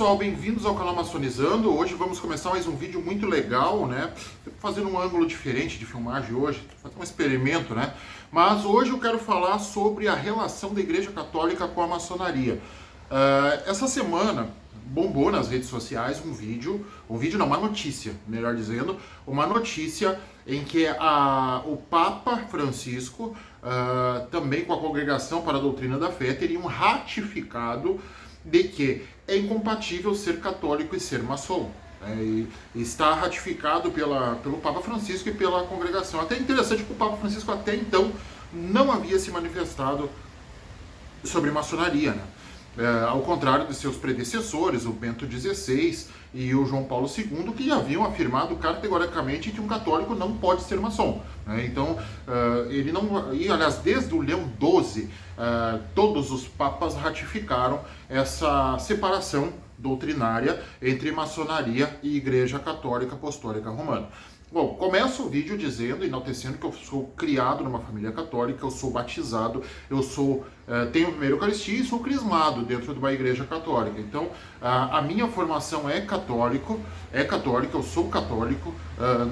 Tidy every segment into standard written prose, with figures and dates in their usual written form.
pessoal, bem-vindos ao canal Maçonizando. Hoje vamos começar mais um vídeo muito legal, né? Tô fazendo um ângulo diferente de filmagem hoje, fazer um experimento, né? Mas hoje eu quero falar sobre a relação da Igreja Católica com a maçonaria. Essa semana bombou nas redes sociais uma notícia, melhor dizendo, uma notícia em que o Papa Francisco, também com a Congregação para a Doutrina da Fé, teriam ratificado de que é incompatível ser católico e ser maçom. E está ratificado pelo Papa Francisco e pela congregação. Até interessante que o Papa Francisco até então não havia se manifestado sobre maçonaria, né? Ao contrário de seus predecessores, o Bento XVI e o João Paulo II, que haviam afirmado categoricamente que um católico não pode ser maçom, né? Então, ele não... E, aliás, desde o Leão XII, todos os papas ratificaram essa separação doutrinária entre maçonaria e Igreja Católica Apostólica Romana. Bom, começo o vídeo dizendo, enaltecendo que eu sou criado numa família católica, eu sou batizado, tenho a primeira Eucaristia e sou crismado dentro de uma igreja católica. Então, a minha formação é católica, eu sou católico,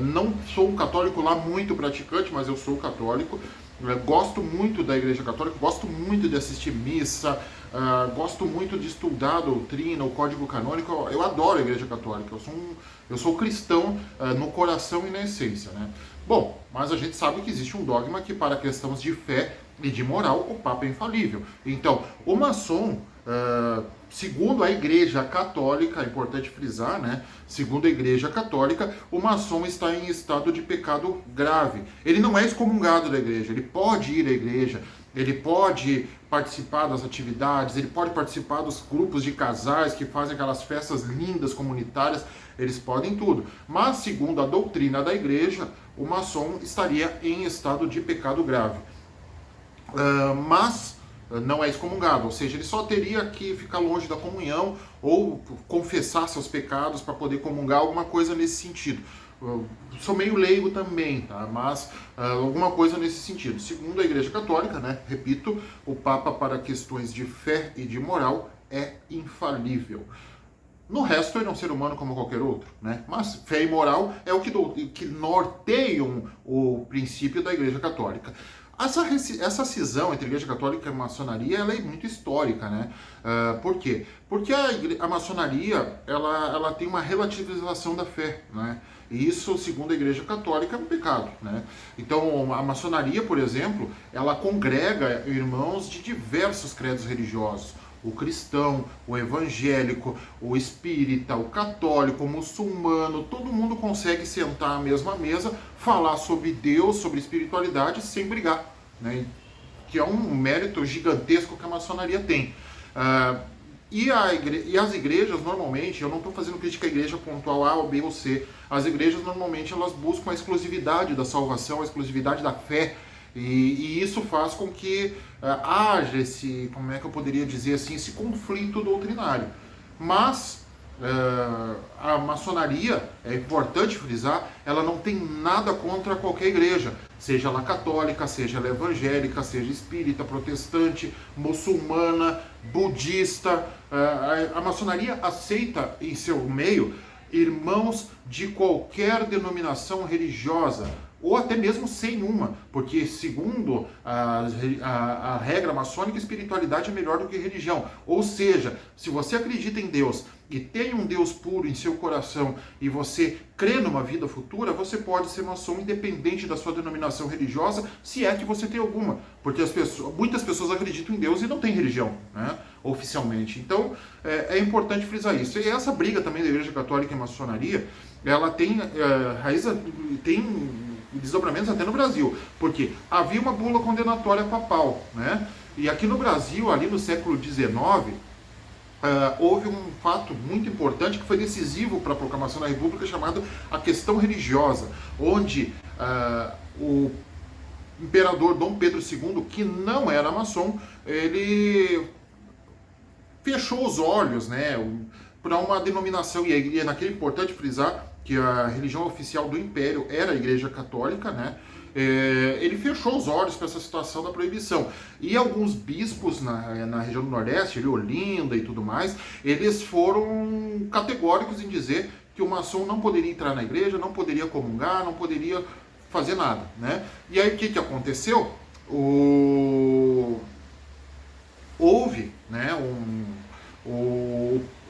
não sou um católico lá muito praticante, mas eu sou católico. Gosto muito da Igreja Católica, gosto muito de assistir missa, gosto muito de estudar a doutrina, o código canônico. Eu adoro a Igreja Católica, eu sou cristão no coração e na essência, né? Bom, mas a gente sabe que existe um dogma que para questões de fé e de moral o Papa é infalível. Então, o maçom, segundo a Igreja Católica, é importante frisar, né? Segundo a Igreja Católica, o maçom está em estado de pecado grave. Ele não é excomungado da igreja, ele pode ir à igreja, ele pode participar das atividades, ele pode participar dos grupos de casais que fazem aquelas festas lindas comunitárias, eles podem tudo. Mas, segundo a doutrina da igreja, o maçom estaria em estado de pecado grave. Mas não é excomungado, ou seja, ele só teria que ficar longe da comunhão ou confessar seus pecados para poder comungar, alguma coisa nesse sentido. Sou meio leigo também, tá? Mas alguma coisa nesse sentido. Segundo a Igreja Católica, né, repito, o Papa para questões de fé e de moral é infalível. No resto, ele é um ser humano como qualquer outro, né? Mas fé e moral é o que norteiam o princípio da Igreja Católica. Essa cisão entre Igreja Católica e maçonaria, ela é muito histórica, né? Por quê? Porque a maçonaria, ela tem uma relativização da fé, né? E isso, segundo a Igreja Católica, é um pecado, né? Então, a maçonaria, por exemplo, ela congrega irmãos de diversos credos religiosos. O cristão, o evangélico, o espírita, o católico, o muçulmano, todo mundo consegue sentar à mesma mesa, falar sobre Deus, sobre espiritualidade, sem brigar, né? Que é um mérito gigantesco que a maçonaria tem. E as igrejas, normalmente, eu não estou fazendo crítica à igreja pontual A, ou B ou C, as igrejas, normalmente, elas buscam a exclusividade da salvação, a exclusividade da fé, e isso faz com que haja esse, como é que eu poderia dizer assim, esse conflito doutrinário. Mas a maçonaria, é importante frisar, ela não tem nada contra qualquer igreja, seja ela católica, seja ela evangélica, seja espírita, protestante, muçulmana, budista. A maçonaria aceita em seu meio irmãos de qualquer denominação religiosa, ou até mesmo sem uma, porque segundo a regra maçônica, espiritualidade é melhor do que religião. Ou seja, se você acredita em Deus e tem um Deus puro em seu coração e você crê numa vida futura, você pode ser maçom independente da sua denominação religiosa, se é que você tem alguma. Porque muitas pessoas acreditam em Deus e não têm religião, né, oficialmente. Então, é importante frisar isso. E essa briga também da Igreja Católica e maçonaria, ela tem desdobramentos até no Brasil, porque havia uma bula condenatória papal, né? E aqui no Brasil, ali no século XIX, houve um fato muito importante que foi decisivo para a proclamação da República, chamado a questão religiosa, onde o imperador Dom Pedro II, que não era maçom, ele fechou os olhos, né, para uma denominação, e naquele é importante frisar que a religião oficial do Império era a Igreja Católica, né? ele fechou os olhos para essa situação da proibição. E alguns bispos na região do Nordeste, Olinda e tudo mais, eles foram categóricos em dizer que o maçom não poderia entrar na igreja, não poderia comungar, não poderia fazer nada, né? E aí o que aconteceu? Houve, né,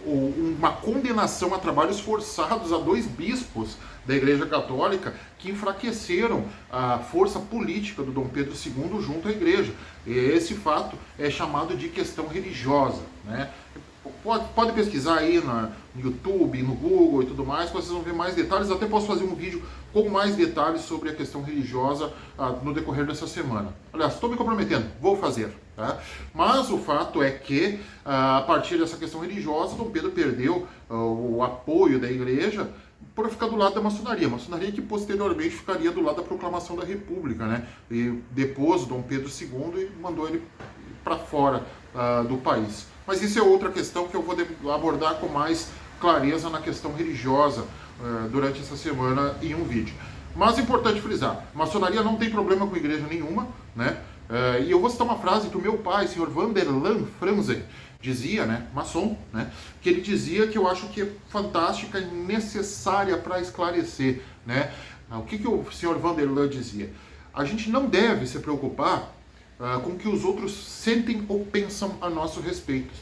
uma condenação a trabalhos forçados a 2 bispos da Igreja Católica que enfraqueceram a força política do Dom Pedro II junto à Igreja. E esse fato é chamado de questão religiosa, né? Pode pesquisar aí no YouTube, no Google e tudo mais, que vocês vão ver mais detalhes. Até posso fazer um vídeo com mais detalhes sobre a questão religiosa no decorrer dessa semana. Aliás, estou me comprometendo, vou fazer. Tá? Mas o fato é que, a partir dessa questão religiosa, Dom Pedro perdeu o apoio da igreja por ficar do lado da maçonaria. A maçonaria que posteriormente ficaria do lado da proclamação da República, né? E depois Dom Pedro II e mandou ele para fora do país. Mas isso é outra questão que eu vou abordar com mais clareza na questão religiosa durante essa semana em um vídeo. Mas é importante frisar, maçonaria não tem problema com igreja nenhuma, né? E eu vou citar uma frase que o meu pai, senhor Vanderlan Franzen, dizia, né, maçom, né, que ele dizia que eu acho que é fantástica e necessária para esclarecer, né? O que o senhor Vanderlan dizia? A gente não deve se preocupar com o que os outros sentem ou pensam a nosso respeito,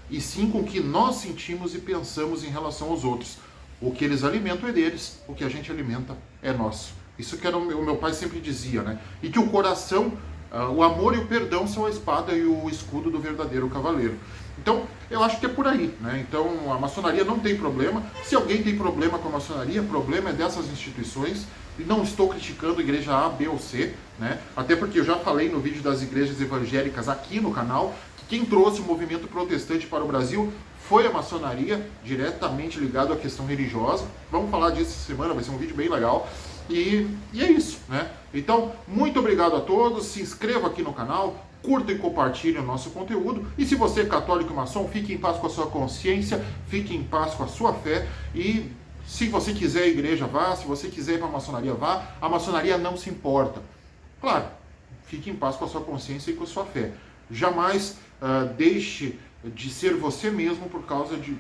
e sim com o que nós sentimos e pensamos em relação aos outros. O que eles alimentam é deles, o que a gente alimenta é nosso. Isso que o meu pai sempre dizia, né? E que o coração, o amor e o perdão são a espada e o escudo do verdadeiro cavaleiro. Então, eu acho que é por aí, né? Então, a maçonaria não tem problema. Se alguém tem problema com a maçonaria, o problema é dessas instituições. E não estou criticando a igreja A, B ou C, né? Até porque eu já falei no vídeo das igrejas evangélicas aqui no canal, que quem trouxe o movimento protestante para o Brasil foi a maçonaria, diretamente ligado à questão religiosa. Vamos falar disso essa semana, vai ser um vídeo bem legal. E é isso, né? Então, muito obrigado a todos, se inscreva aqui no canal, curta e compartilhe o nosso conteúdo. E se você é católico e maçom, fique em paz com a sua consciência, fique em paz com a sua fé. E se você quiser a igreja, vá. Se você quiser ir para a maçonaria, vá. A maçonaria não se importa. Claro, fique em paz com a sua consciência e com a sua fé. Jamais deixe de ser você mesmo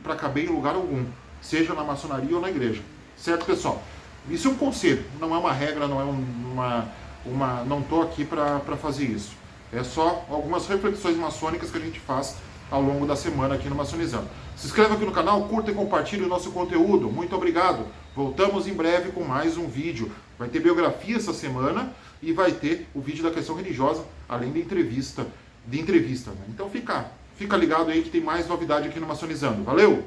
para caber em lugar algum, seja na maçonaria ou na igreja. Certo, pessoal? Isso é um conselho, não é uma regra, não é não estou aqui para fazer isso. É só algumas reflexões maçônicas que a gente faz ao longo da semana aqui no Maçonizando. Se inscreva aqui no canal, curta e compartilhe o nosso conteúdo. Muito obrigado. Voltamos em breve com mais um vídeo. Vai ter biografia essa semana e vai ter o vídeo da questão religiosa, além da entrevista, né? Então fica ligado aí que tem mais novidade aqui no Maçonizando. Valeu!